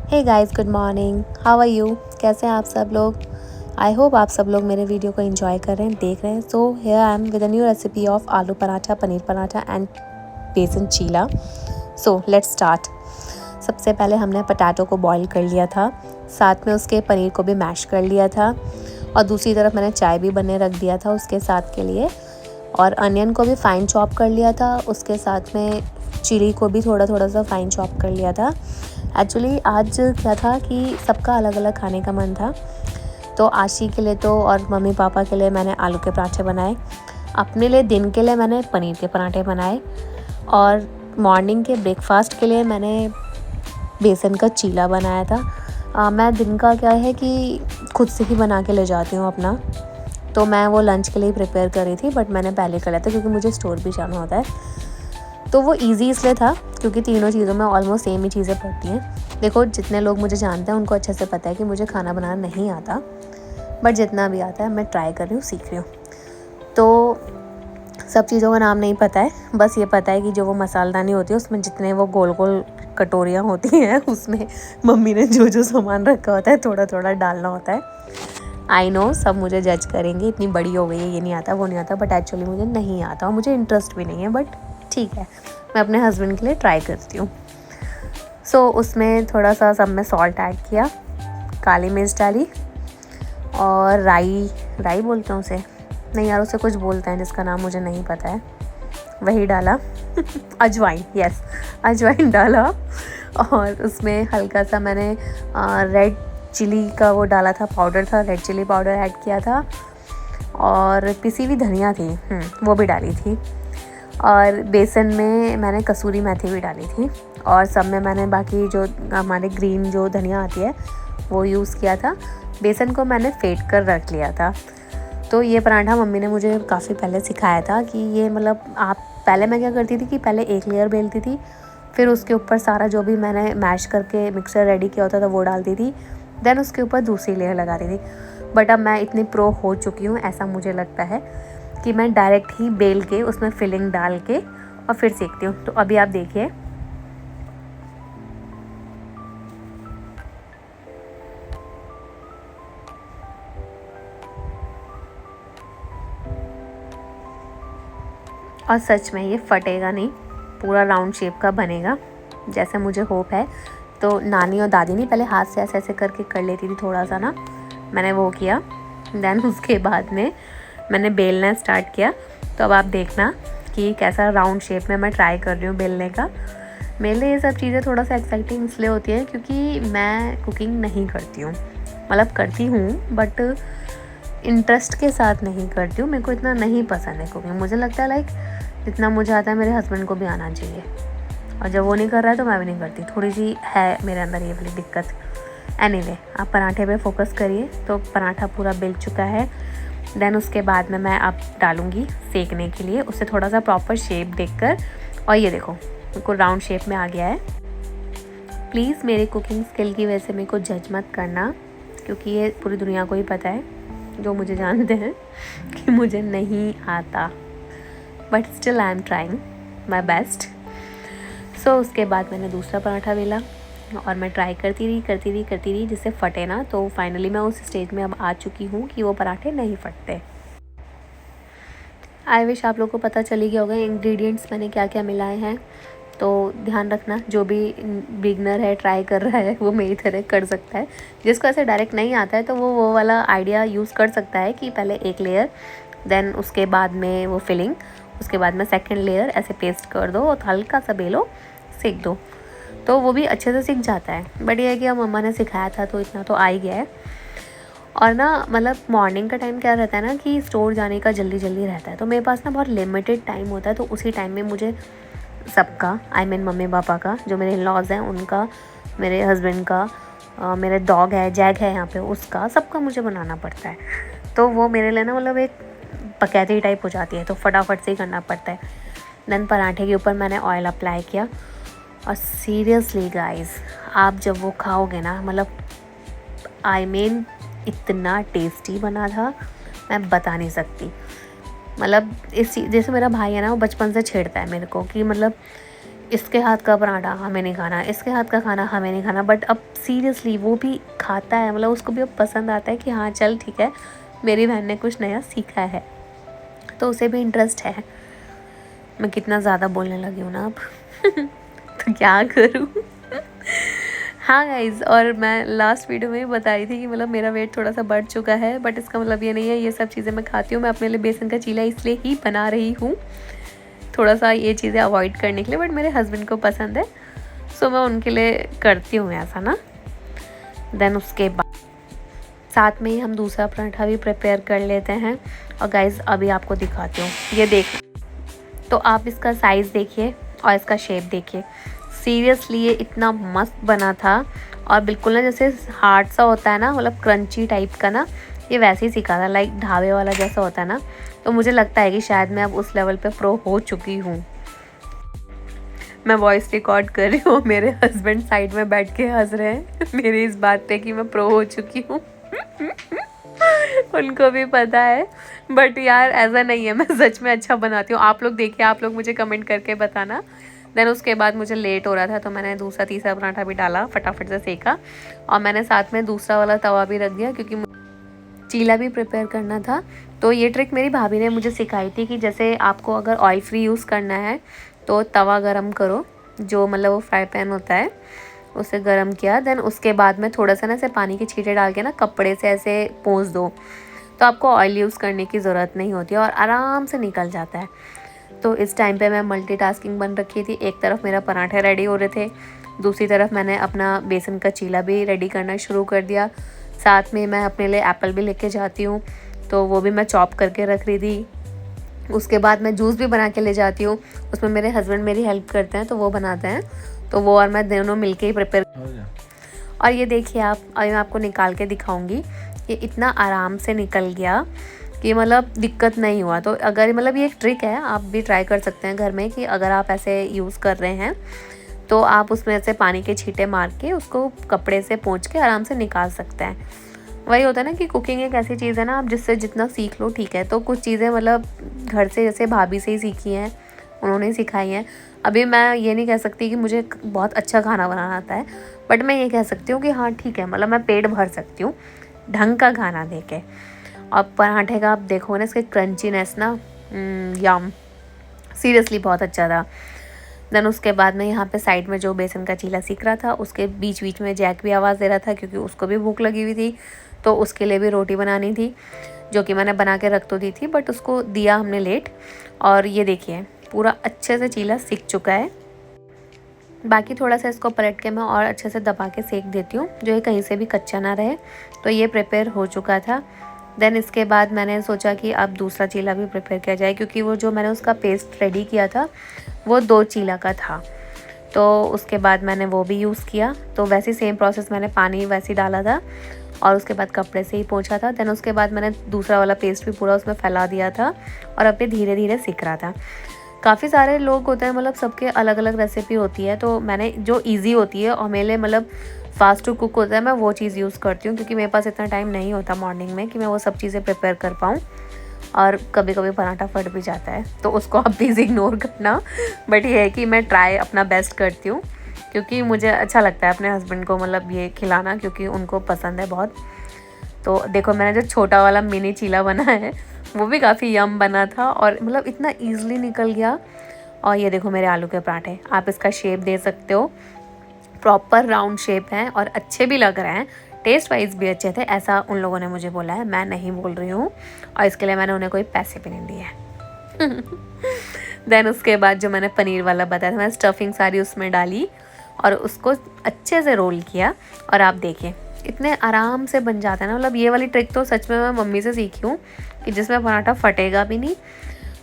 Hey guys, good morning. How are you? कैसे हैं आप सब लोग? आई होप आप सब लोग मेरे वीडियो को एंजॉय कर रहे हैं, देख रहे हैं। So here I am with a new recipe of आलू पराठा, पनीर पराठा एंड बेसन चीला। So let's start. सबसे पहले हमने पटाटो को बॉईल कर लिया था, साथ में उसके पनीर को भी मैश कर लिया था, और दूसरी तरफ मैंने चाय भी बने रख दिया था उसके साथ के लिए, और अनियन को भी फ़ाइन चॉप कर लिया था। उसके साथ में चिली को भी थोड़ा थोड़ा सा फ़ाइन चॉप कर लिया था। एक्चुअली आज क्या था कि सबका अलग अलग खाने का मन था, तो आशी के लिए तो और मम्मी पापा के लिए मैंने आलू के पराठे बनाए, अपने लिए दिन के लिए मैंने पनीर के पराठे बनाए, और मॉर्निंग के ब्रेकफास्ट के लिए मैंने बेसन का चीला बनाया था। मैं दिन का क्या है कि खुद से ही बना के ले जाती हूँ अपना, तो मैं वो लंच के लिए प्रिपेयर कर रही थी, बट मैंने पहले कर लिया था क्योंकि मुझे स्टोर भी जाना होता है। तो वो इजी इसलिए था क्योंकि तीनों चीज़ों में ऑलमोस्ट सेम ही चीज़ें पड़ती हैं। देखो, जितने लोग मुझे जानते हैं उनको अच्छे से पता है कि मुझे खाना बनाना नहीं आता, बट जितना भी आता है मैं ट्राई कर रही हूँ, सीख रही हूँ। तो सब चीज़ों का नाम नहीं पता है, बस ये पता है कि जो वो मसालदानी होती है उसमें जितने वो गोल गोल कटोरियाँ होती हैं उसमें मम्मी ने जो जो सामान रखा होता है थोड़ा थोड़ा डालना होता है। आई नो सब मुझे जज करेंगे, इतनी बड़ी हो गई है, ये नहीं आता वो नहीं आता, बट एक्चुअली मुझे नहीं आता और मुझे इंटरेस्ट भी नहीं है, बट ठीक है, मैं अपने हस्बैंड के लिए ट्राई करती हूँ। सो उसमें थोड़ा सा सब में सॉल्ट ऐड किया, काली मिर्च डाली, और राई बोलते हैं उसे, नहीं यार उसे कुछ बोलते हैं जिसका नाम मुझे नहीं पता है, वही डाला अजवाइन, यस अजवाइन डाला, और उसमें हल्का सा मैंने रेड चिली का वो डाला था, पाउडर था, रेड चिली पाउडर ऐड किया था, और पिसी हुई धनिया थी वो भी डाली थी, और बेसन में मैंने कसूरी मेथी भी डाली थी, और सब में मैंने बाकी जो हमारे ग्रीन जो धनिया आती है वो यूज़ किया था। बेसन को मैंने फेंट कर रख लिया था। तो ये पराठा मम्मी ने मुझे काफ़ी पहले सिखाया था कि ये मतलब आप पहले मैं क्या करती थी कि पहले एक लेयर बेलती थी, फिर उसके ऊपर सारा जो भी मैंने मैश करके मिक्सर रेडी किया होता था वो डालती थी, देन उसके ऊपर दूसरी लेयर लगाती थी। बट अब मैं इतनी प्रो हो चुकी हूँ, ऐसा मुझे लगता है कि मैं डायरेक्ट ही बेल के उसमें फिलिंग डाल के और फिर सेकती हूँ। तो अभी आप देखिए, और सच में ये फटेगा नहीं, पूरा राउंड शेप का बनेगा जैसे मुझे होप है। तो नानी और दादी ने पहले हाथ से ऐसे ऐसे करके कर लेती थी थोड़ा सा ना, मैंने वो किया, देन उसके बाद में मैंने बेलना स्टार्ट किया। तो अब आप देखना कि कैसा राउंड शेप में मैं ट्राई कर रही हूँ बेलने का। मेरे लिए ये सब चीज़ें थोड़ा सा एक्साइटिंग इसलिए होती है क्योंकि मैं कुकिंग नहीं करती हूँ, मतलब करती हूँ बट इंटरेस्ट के साथ नहीं करती हूँ, मेरे को इतना नहीं पसंद है कुकिंग। मुझे लगता है लाइक जितना मुझे आता है मेरे हस्बैंड को भी आना चाहिए, और जब वो नहीं कर रहा है तो मैं भी नहीं करती, थोड़ी सी है मेरे अंदर ये वाली दिक्कत। एनीवे, आप पराठे पे फोकस करिए। तो पराठा पूरा बिल चुका है, देन उसके बाद में मैं अब डालूँगी सेकने के लिए, उससे थोड़ा सा प्रॉपर शेप देखकर। और ये देखो बिल्कुल राउंड शेप में आ गया है। प्लीज़ मेरे कुकिंग स्किल की वजह से मेरे को जज मत करना, क्योंकि ये पूरी दुनिया को ही पता है, जो मुझे जानते हैं, कि मुझे नहीं आता, but still I am trying my best. So उसके बाद मैंने दूसरा पराठा बेला और मैं ट्राई करती रही जिससे फटे ना। तो फाइनली मैं उस स्टेज में अब आ चुकी हूँ कि वो पराठे नहीं फटते। आई विश आप लोगों को पता चली गया होगा इंग्रेडिएंट्स मैंने क्या क्या मिलाए हैं। तो ध्यान रखना, जो भी बिगनर है ट्राई कर रहा है वो मेरी तरह कर सकता है। जिसको ऐसे डायरेक्ट नहीं आता है तो वो वाला आइडिया यूज़ कर सकता है कि पहले एक लेयर, देन उसके बाद में वो फिलिंग, उसके बाद में सेकेंड लेयर ऐसे पेस्ट कर दो और हल्का सा बेलो, सेक दो, तो वो भी अच्छे से सीख जाता है। बट ये है कि अब मम्मा ने सिखाया था तो इतना तो आ ही गया है। और ना मतलब मॉर्निंग का टाइम क्या रहता है ना कि स्टोर जाने का जल्दी जल्दी रहता है, तो मेरे पास ना बहुत लिमिटेड टाइम होता है। तो उसी टाइम में मुझे सबका, आई मीन मम्मी पापा का, जो मेरे इन-लॉज़ हैं उनका, मेरे हस्बैंड का, मेरे डॉग है जैग है यहाँ पे उसका, सबका मुझे बनाना पड़ता है। तो वो मेरे लिए ना मतलब एक पकैती टाइप हो जाती है, तो फटाफट से ही करना पड़ता है। देन पराठे के ऊपर मैंने ऑयल अप्लाई किया, और सीरियसली गाइस आप जब वो खाओगे ना, मतलब आई मीन इतना टेस्टी बना था, मैं बता नहीं सकती। मतलब इस जैसे मेरा भाई है ना, वो बचपन से छेड़ता है मेरे को कि मतलब इसके हाथ का पराठा हमें नहीं खाना, इसके हाथ का खाना हमें नहीं खाना। बट अब सीरियसली वो भी खाता है, मतलब उसको भी अब पसंद आता है कि हाँ चल ठीक है, मेरी बहन ने कुछ नया सीखा है, तो उसे भी इंटरेस्ट है। मैं कितना ज़्यादा बोलने लगी हूँ ना अब तो क्या करूँ हाँ गाइज़, और मैं लास्ट वीडियो में भी बता रही थी कि मतलब मेरा वेट थोड़ा सा बढ़ चुका है, बट इसका मतलब ये नहीं है ये सब चीज़ें मैं खाती हूँ। मैं अपने लिए बेसन का चीला इसलिए ही बना रही हूँ, थोड़ा सा ये चीज़ें अवॉइड करने के लिए, बट मेरे हस्बैंड को पसंद है, सो मैं उनके लिए करती हूँ ऐसा ना। देन उसके बाद साथ में ही हम दूसरा पराठा भी प्रिपेयर कर लेते हैं। और गाइज़ अभी आपको दिखाती हूँ, ये देख, तो आप इसका साइज़ देखिए और इसका शेप देखिए। सीरियसली ये इतना मस्त बना था, और बिल्कुल ना जैसे हार्ड सा होता है ना, मतलब क्रंची टाइप का ना, ये वैसे ही सीखा था, लाइक ढाबे वाला जैसा होता है ना। तो मुझे लगता है कि शायद मैं अब उस लेवल पे प्रो हो चुकी हूँ। मैं वॉइस रिकॉर्ड कर रही हूँ, मेरे हस्बैंड साइड में बैठ के हंस रहे हैं मेरी इस बात पे कि मैं प्रो हो चुकी हूँ उनको भी पता है, बट यार ऐसा नहीं है, मैं सच में अच्छा बनाती हूँ। आप लोग देखिए, आप लोग मुझे कमेंट करके बताना। देन उसके बाद मुझे लेट हो रहा था, तो मैंने दूसरा तीसरा पराठा भी डाला, फटाफट से सेका, और मैंने साथ में दूसरा वाला तवा भी रख दिया क्योंकि चीला भी प्रिपेयर करना था। तो ये ट्रिक मेरी भाभी ने मुझे सिखाई थी कि जैसे आपको अगर ऑयल फ्री यूज़ करना है तो तवा गरम करो, जो मतलब वो फ्राई पैन होता है उसे गरम किया। देन उसके बाद में थोड़ा सा ना ऐसे पानी के छींटे डाल के ना कपड़े से ऐसे पोंछ दो, तो आपको ऑयल यूज़ करने की ज़रूरत नहीं होती है और आराम से निकल जाता है। तो इस टाइम पे मैं मल्टीटास्किंग बन रखी थी, एक तरफ मेरा पराठे रेडी हो रहे थे, दूसरी तरफ मैंने अपना बेसन का चीला भी रेडी करना शुरू कर दिया। साथ में मैं अपने लिए एप्पल भी लेके जाती हूँ, तो वो भी मैं चॉप करके रख रही थी। उसके बाद मैं जूस भी बना के ले जाती हूँ, उसमें मेरे हस्बैंड मेरी हेल्प करते हैं, तो वो बनाते हैं, तो वो और मैं दोनों मिलके ही प्रिपेयर। और ये देखिए आप, अभी मैं आपको निकाल के दिखाऊंगी, ये इतना आराम से निकल गया कि मतलब दिक्कत नहीं हुआ। तो अगर मतलब ये एक ट्रिक है, आप भी ट्राई कर सकते हैं घर में, कि अगर आप ऐसे यूज़ कर रहे हैं तो आप उसमें से पानी के छींटे मार के उसको कपड़े से पोंछ के आराम से निकाल सकते हैं। वही होता है ना कि कुकिंग एक ऐसी चीज़ है ना, आप जिससे जितना सीख लो ठीक है। तो कुछ चीज़ें मतलब घर से जैसे भाभी से ही सीखी हैं, उन्होंने ही सिखाई हैं। अभी मैं ये नहीं कह सकती कि मुझे बहुत अच्छा खाना बनाना आता है, बट मैं ये कह सकती हूँ कि हाँ ठीक है, मतलब मैं पेट भर सकती हूँ ढंग का खाना दे के। और पराठे का आप देखो ना, इसके क्रंचीनेस ना, यम, सीरियसली बहुत अच्छा था। देन उसके बाद में यहाँ पे साइड में जो बेसन का चीला सीख रहा था, उसके बीच बीच में जैक भी आवाज़ दे रहा था क्योंकि उसको भी भूख लगी हुई थी, तो उसके लिए भी रोटी बनानी थी, जो कि मैंने बना के रख तो दी थी, बट उसको दिया हमने लेट। और ये देखिए पूरा अच्छे से चीला सीख चुका है। बाकी थोड़ा सा इसको पलट के मैं और अच्छे से दबा के सेक देती हूँ, जो ये कहीं से भी कच्चा ना रहे। तो ये प्रिपेयर हो चुका था। देन इसके बाद मैंने सोचा कि अब दूसरा चीला भी प्रिपेयर किया जाए, क्योंकि वो जो मैंने उसका पेस्ट रेडी किया था वो 2 चीला का था, तो उसके बाद मैंने वो भी यूज़ किया। तो वैसे सेम प्रोसेस, मैंने पानी वैसे ही डाला था और उसके बाद कपड़े से ही पोंछा था। देन उसके बाद मैंने दूसरा वाला पेस्ट भी पूरा उसमें फैला दिया था और अब ये धीरे धीरे सीख रहा था। काफ़ी सारे लोग होते हैं, मतलब सबके अलग अलग रेसिपी होती है, तो मैंने जो इजी होती है और मेरे लिए मतलब फास्ट टू कुक होता है, मैं वो चीज़ यूज़ करती हूँ, क्योंकि मेरे पास इतना टाइम नहीं होता मॉर्निंग में कि मैं वो सब चीज़ें प्रिपेयर कर पाऊँ। और कभी कभी पराठा फट भी जाता है, तो उसको आप प्लीज़ इग्नोर करना। बट ये है कि मैं ट्राई अपना बेस्ट करती हूँ, क्योंकि मुझे अच्छा लगता है अपने हस्बैंड को मतलब ये खिलाना, क्योंकि उनको पसंद है बहुत। तो देखो मैंने जो छोटा वाला मिनी चीला बना है वो भी काफ़ी यम बना था, और मतलब इतना ईजिली निकल गया। और ये देखो मेरे आलू के पराठे, आप इसका शेप दे सकते हो, प्रॉपर राउंड शेप है और अच्छे भी लग रहे हैं, टेस्ट वाइज भी अच्छे थे, ऐसा उन लोगों ने मुझे बोला है, मैं नहीं बोल रही हूँ, और इसके लिए मैंने उन्हें कोई पैसे भी नहीं दिए देन उसके बाद जो मैंने पनीर वाला बताया था, मैंने स्टफिंग सारी उसमें डाली और उसको अच्छे से रोल किया। और आप देखिए इतने आराम से बन जाता है ना, मतलब ये वाली ट्रिक तो सच में मैं मम्मी से सीखी हूँ, कि जिसमें पराठा फटेगा भी नहीं।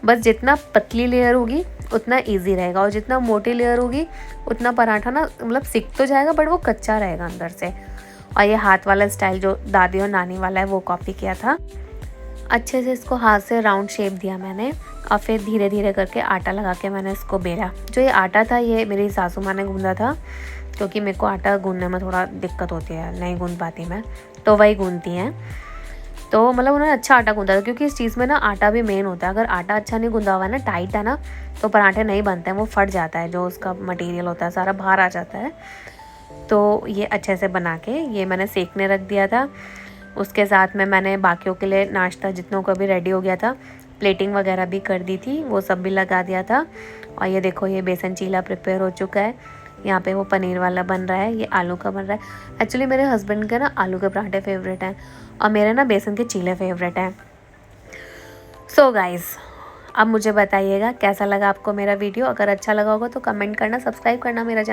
बस जितना पतली लेयर होगी उतना इजी रहेगा, और जितना मोटी लेयर होगी उतना पराठा ना मतलब सिक तो जाएगा, बट वो कच्चा रहेगा अंदर से। और ये हाथ वाला स्टाइल जो दादी और नानी वाला है वो कॉपी किया था। अच्छे से इसको हाथ से राउंड शेप दिया मैंने, और फिर धीरे धीरे करके आटा लगा के मैंने इसको बेला। जो ये आटा था ये मेरी सासू माँ ने गूंदा था, क्योंकि मेरे को आटा गूंदने में थोड़ा दिक्कत होती है, नहीं गूंद पाती मैं, तो वही गूंदती हैं। तो मतलब उन्होंने अच्छा आटा गूँधा था, क्योंकि इस चीज़ में ना आटा भी मेन होता है। अगर आटा अच्छा नहीं गूँधा हुआ है ना, टाइट है ना, तो पराठे नहीं बनते हैं, वो फट जाता है, जो उसका मटेरियल होता है सारा बाहर आ जाता है। तो ये अच्छे से बना के ये मैंने सेकने रख दिया था। उसके साथ में मैंने बाकियों के लिए नाश्ता जितनों का भी रेडी हो गया था, प्लेटिंग वगैरह भी कर दी थी, वो सब भी लगा दिया था। और ये देखो ये बेसन चीला प्रिपेयर हो चुका है। यहाँ पे वो पनीर वाला बन रहा है, ये आलू का बन रहा है। एक्चुअली मेरे हस्बैंड के ना आलू के पराठे फेवरेट हैं और मेरे ना बेसन के चीले फेवरेट हैं। सो गाइज़, अब मुझे बताइएगा कैसा लगा आपको मेरा वीडियो। अगर अच्छा लगा होगा तो कमेंट करना, सब्सक्राइब करना मेरा चैनल।